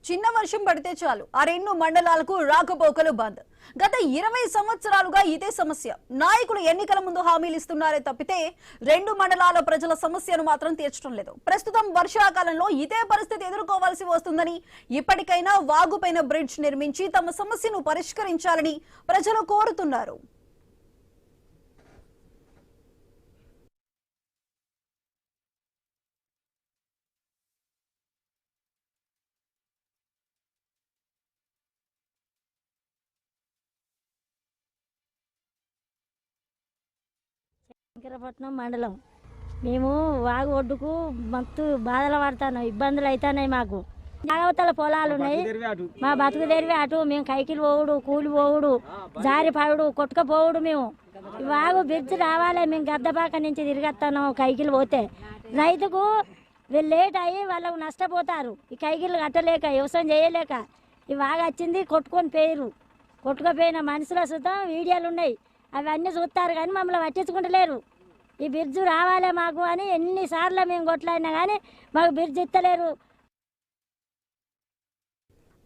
చిన్న వర్షం పడితే చాలు ఆ రెండు మండలాలకు రాకపోకలు బంద్. గత 20 సంవత్సరాలుగా ఇదే సమస్య. నాయకులు ఎన్నికల ముందు హామీలు ఇస్తున్నారే తప్పితే రెండు మండలాల ప్రజల సమస్యను మాత్రం తీర్చడం లేదు. ప్రస్తుతం వర్షాకాలంలో ఇదే పరిస్థితి ఎదుర్కోవాల్సి వస్తుందని, ఇప్పటికైనా వాగుపైన బ్రిడ్జ్ నిర్మించి తమ సమస్యను పరిష్కరించాలని ప్రజలు కోరుతున్నారు. శంకరపట్నం మండలం మేము వాగు ఒడ్డుకు మత్తు బాధలు పడతాను, ఇబ్బందులు అవుతున్నాయి. మాకు జాగ్రత్తల పొలాలు ఉన్నాయి, మా బతుకు తెరివి అటు మేము కైకిలు పోవుడు, కూలి పోవుడు, జారి పడుడు, కొట్టుకపోవుడు. మేము వాగు బ్రిడ్జ్ రావాలి. మేము గద్దపాక నుంచి తిరిగేస్తాను కైకిలు పోతే. రైతుకు వీళ్ళు లేట్ అయ్యి వాళ్ళకు నష్టపోతారు. ఈ కైకిలు కట్టలేక, వ్యవసాయం చేయలేక ఈ వాగు వచ్చింది కొట్టుకొని పోయిరు. కొట్టుకుపోయిన మనుషుల సుతం వీడియోలు ఉన్నాయి, అవన్నీ చూస్తారు కానీ మమ్మల్ని పట్టించుకుంటలేరు. ఈ బ్రిడ్జ్ రావాలి మాకు అని ఎన్నిసార్లు మేము కొట్లాడినా కానీ మాకు బ్రిడ్జ్ ఇస్తలేరు.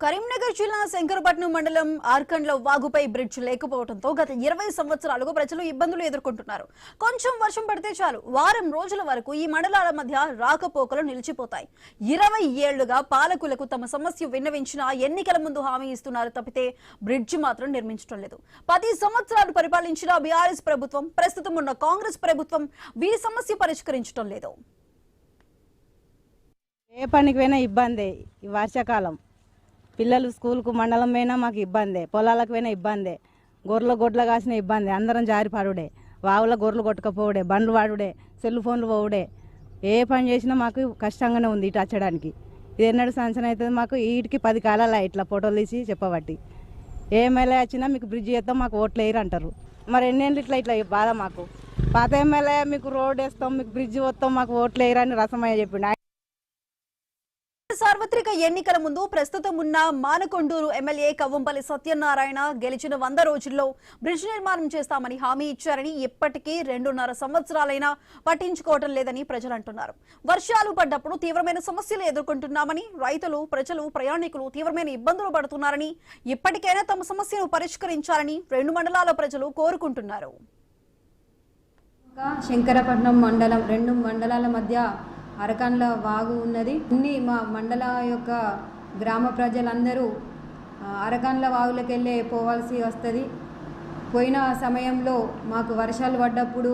కరీంనగర్ జిల్లా శంకరపట్నం మండలం ఆర్కండ్ల వాగుపై బ్రిడ్జ్ లేకపోవడంతో గత 20 సంవత్సరాలుగా ప్రజలు ఇబ్బందులు ఎదుర్కొంటున్నారు. కొంచెం వర్షం పడితే చాలు వారం రోజుల వరకు ఈ మండలాల మధ్య రాకపోకలు నిలిచిపోతాయి. 20 ఏళ్లుగా పాలకులకు తమ సమస్య విన్నవించిన ఎన్నికల ముందు హామీ ఇస్తున్నారు తప్పితే బ్రిడ్జ్ మాత్రం నిర్మించడం లేదు. 10 సంవత్సరాలు పరిపాలించిన బీఆర్ఎస్ ప్రభుత్వం, ప్రస్తుతం ఉన్న కాంగ్రెస్ ప్రభుత్వం వీరి సమస్య పరిష్కరించడం లేదు. ఏ పనికి పోయినా ఇబ్బందే. ఈ వర్షాకాలం పిల్లలు స్కూల్కు మండలం పోయినా మాకు ఇబ్బందే, పొలాలకు పోయినా ఇబ్బందే, గొర్రెల కాసిన ఇబ్బంది. అందరం జారి పడుడే, వావుల గొర్రెలు కొట్టుకపోవుడే, బండ్లు వాడుడే, సెల్ ఫోన్లు పోవుడే. ఏ పని చేసినా మాకు కష్టంగానే ఉంది ఇటు వచ్చడానికి. ఇది ఎన్నడూ సంవత్సరం అవుతుంది మాకు. వీటికి 10 కాలాలు ఇట్లా ఫోటోలు తీసి చెప్పబట్టి ఏ ఎమ్మెల్యే వచ్చినా మీకు బ్రిడ్జ్ చేస్తాం, మాకు ఓట్లు వేయరు అంటారు. మరి ఎన్నేళ్ళు ఇట్లా బాధ మాకు. పాత ఎమ్మెల్యే మీకు రోడ్ వేస్తాం, మీకు బ్రిడ్జ్ వస్తాం, మాకు ఓట్లు వేయరని రసమయ్య చెప్పిండు. సార్వత్రిక ఎన్నికల ముందు ప్రస్తుతం ఉన్న మానకొండూరు ఎమ్మెల్యే కవ్వంపల్లి సత్యనారాయణ గెలిచిన 100 రోజుల్లో బ్రిడ్జ్ నిర్మాణం చేస్తామని హామీ ఇచ్చారని, ఇప్పటికీ 2.5 సంవత్సరాలైనా పట్టించుకోవడం లేదని ప్రజలు అంటున్నారు. వర్షాలు పడ్డప్పుడు తీవ్రమైన సమస్యలు ఎదుర్కొంటున్నామని, రైతులు, ప్రజలు, ప్రయాణికులు తీవ్రమైన ఇబ్బందులు పడుతున్నారని, ఇప్పటికైనా తమ సమస్యను పరిష్కరించాలని రెండు మండలాల ప్రజలు కోరుకుంటున్నారు. శంకరపట్నం మండలం, రెండు మండలాల మధ్య అరకండ్ల వాగు ఉన్నది. మా మండల యొక్క గ్రామ ప్రజలందరూ అరకండ్ల వాగులకు వెళ్ళే పోవాల్సి వస్తుంది. పోయిన సమయంలో మాకు వర్షాలు పడ్డప్పుడు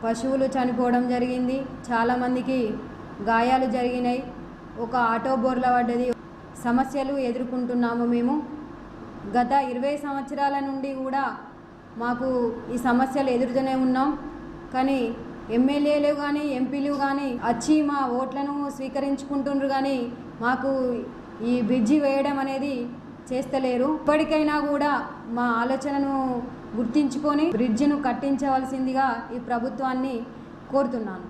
పశువులు చనిపోవడం జరిగింది, చాలామందికి గాయాలు జరిగినాయి, ఒక ఆటో బోర్ల పడ్డది. సమస్యలు ఎదుర్కొంటున్నాము మేము. గత 20 సంవత్సరాల నుండి కూడా మాకు ఈ సమస్యలు ఎదురుతూనే ఉన్నాం. కానీ ఎమ్మెల్యేలు కానీ ఎంపీలు కానీ వచ్చి మా ఓట్లను స్వీకరించుకుంటుండ్రు కానీ మాకు ఈ బ్రిడ్జి వేయడం అనేది చేస్తలేరు. ఇప్పటికైనా కూడా మా ఆలోచనను గుర్తించుకొని బ్రిడ్జిను కట్టించవలసిందిగా ఈ ప్రభుత్వాన్ని కోరుతున్నాను.